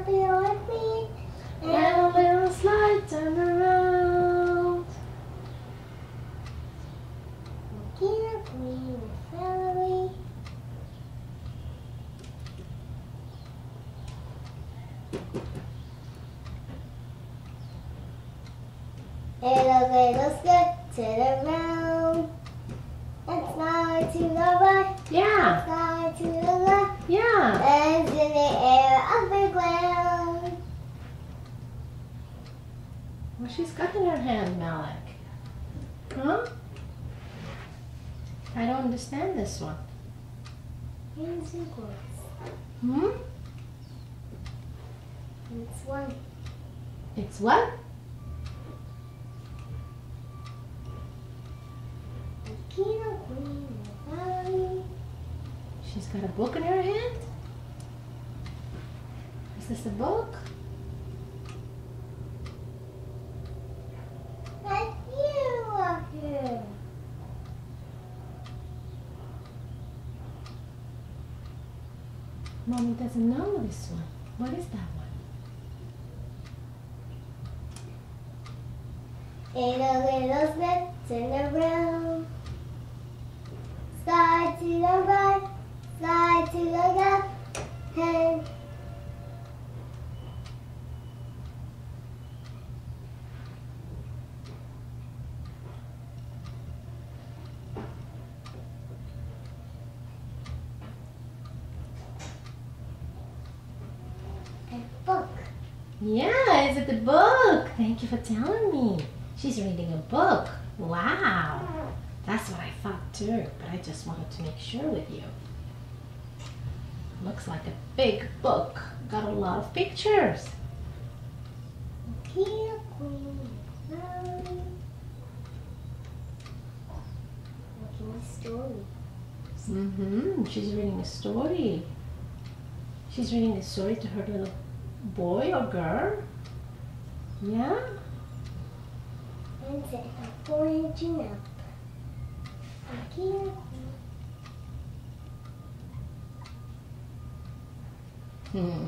up here with me? And a little slide turn around. King or queen with Valerie. Little skip, turn around. And slide to the right, Yeah, slide to the left. yeah. And in the air, up and ground. What she's got in her hand, Malik? Huh? I don't understand this one. Here's your course. Hmm? It's one. It's what? King or queen with Valerie. She's got a book in her hand? Is this a book? And you are here. Mommy doesn't know this one. What is that one? In a little slip, turn around. Slide to the right, slide to the left, and a book. Yeah, is it the book? Thank you for telling me. She's reading a book. Wow. That's what I thought too, but I just wanted to make sure with you. Looks like a big book. Got a lot of pictures. King or queen with Valerie. Making a story. Mm-hmm. She's reading a story. She's reading a story to her little boy or girl. Yeah? And say, I'm foraging up. A king or queen. Hmm.